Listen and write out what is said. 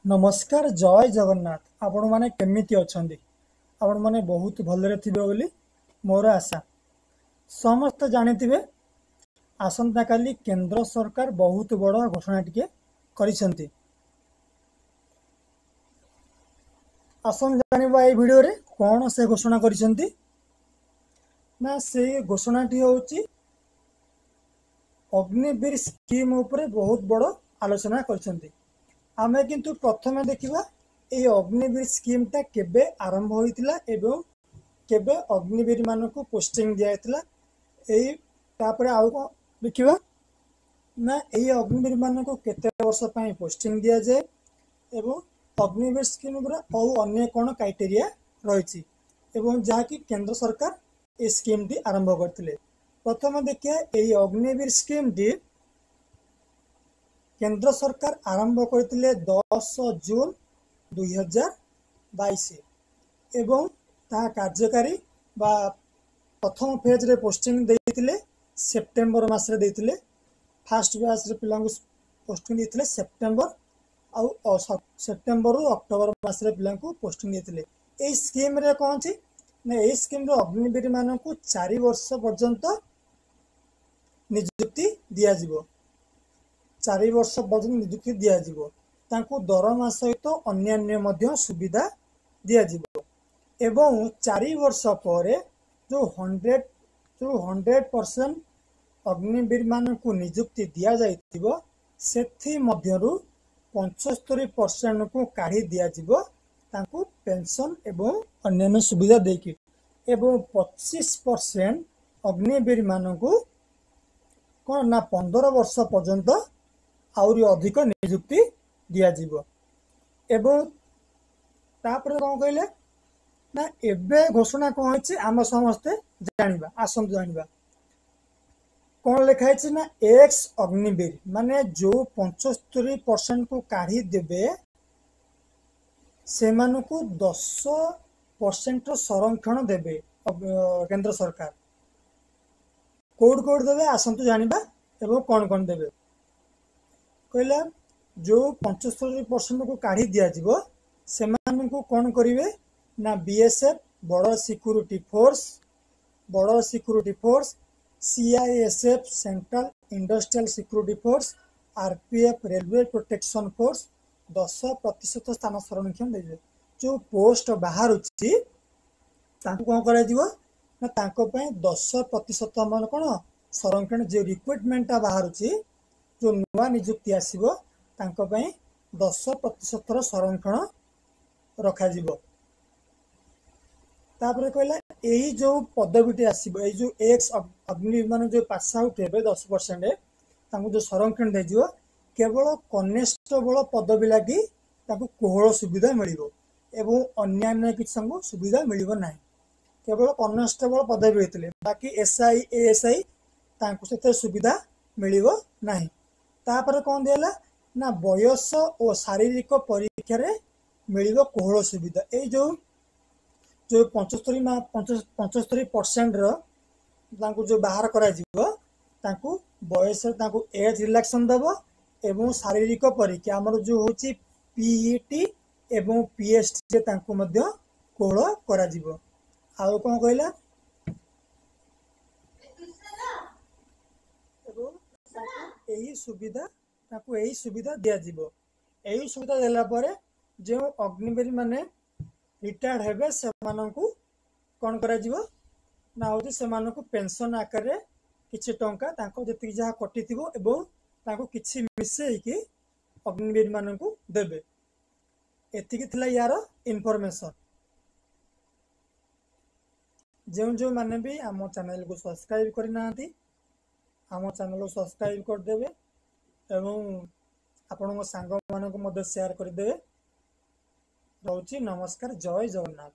नमस्कार जय जगन्नाथ। आपण माने केमिति अछंदी? आपण माने बहुत भलरे थिबे बोली मोर आशा। समस्त जानिथिबे आसंता काली केंद्र सरकार बहुत बड़ घोषणा टिके करिसेंती। आसन जानिबा ए वीडियो रे कोन से घोषणा करिसेंती ना से घोषणाटी होउची अग्निवीर स्कीम उपरे बहुत बड़ आलोचना करिसेंती। आमे किंतु प्रथमे देखिबा ए अग्निवीर स्कीम ता केबे आरंभ होइतिला एवं केबे अग्निवीर मानकु पोस्टिंग दियाइतिला। एई तापरे आउ को देखिबा ना एई अग्निवीर मानकु केते वर्ष पई पोस्टिंग दिया जाय एवं अग्निवीर स्कीम उपरे औ अन्य कोन क्राइटेरिया रहिछि एवं जाकी केंद्र सरकार ए स्कीम टी आरंभ करथिले। प्रथमे देखिए एई अग्निवीर स्कीम टी केंद्र सरकार आरंभ करथिले 10 जून 2022 एवं ता कार्यकारी बा प्रथम फेज रे पोस्टिंग देथिले सेप्टेम्बर मास रे देथिले। फर्स्ट बैच रे पिलांगु पोस्टिंग देथिले सेप्टेम्बर सेप्टेम्बर रु अक्टोबर मास रे पिलांगु पोस्टिंग देथिले। ए स्कीम रे कोन छि ना ए स्कीम रो अग्निवीर मानकु 4 वर्ष पर्यंत नियुक्ति दिया जिवो। 4 वर्ष पर्यंत नियुक्ति दिया जिवो। तांकु दरमा सहित अन्यान्य मध्य सुविधा दिया जिवो एवं 4 वर्ष परे जो 100% अग्निवीर मानकु नियुक्ति दिया जाइतिबो सेथि मध्यरु 75% को काढी दिया जिवो तांकु पेंशन एवं अन्यान्य सुविधा देकी एवं 25% अग्निवीर मानकु कोन ना 15 वर्ष पर्यंत आउरी अधिक नियुक्ति दिया जिवो। एवं तापर कोन कहले ना एबे घोषणा कोन होछि आम समस्ते जानिबा आसंत जानिबा कोन लिखा है ना एक्स अग्निवीर माने जो 75% को काढ़ी देबे से मानकु 10% संरक्षण देबे केंद्र सरकार। कोड कोड देबे आसंत जानिबा एवं कोन देबे कहला जो 75% को काढ़ी दिया जिवो से मानकु कोन करिवे ना BSF border security force CISF central industrial security force RPF railway protection force 10% स्थान संरक्षण देबे। जो पोस्ट बाहर उछि तांको कोन करा जिवो ना तांको पय 10% मान कोन संरक्षण जे रिक्रूटमेंट बाहर उछि जो नुआ नियुक्ति आसीबो तांको पय 10% संरक्षण रखा जिवो। तापर कहला एही जो पदवीटी आसीबो एही जो एक्स अग्निवीर मान जो पास आउट हेबे 10% तांको जो संरक्षण दे जिवो केवल कनेस्टेबल पदवी लागि तांको कोहळ सुविधा मिलिबो एवं अन्यान्य किछ संग सुविधा मिलिबो नाही। केवल कनेस्टेबल पदवी हेतले बाकी एसआई एएसआई तांको सेते सुविधा मिलिबो नाही। तापर कोन देला ना बयस और शारीरिक परीक्षा रे मिलिबो कोहळ सुविधा। ए जो 75% रो तांको जो बाहर करा जिवो तांको बयस तांको एज रिलैक्सन दबो एवं शारीरिक परीक्षा हमर जो होची पीईटी एवं पीएसटी जे तांको मध्य कोहळ करा जिवो। आ कोन कहला एही सुविधा दिया जिवो। एही सुविधा देला परे जो अग्निवीर माने रिटायर्ड हेबे से मानकु कोन करा जिवो ना होती से मानकु पेंशन आकार रे किछि टंका तांको जति जहा कटिथिबो एवं तांको किछि मिसेई कि अग्निवीर मानकु देबे। एतिकी थिला यार इन्फॉर्मेशन। जो माने भी आम चैनल को सब्सक्राइब करना आम चैनल को सब्सक्राइब कर देबे एवं आपण सांग मानक मध्य शेयर कर देबे। रहउची नमस्कार जय जगन्नाथ।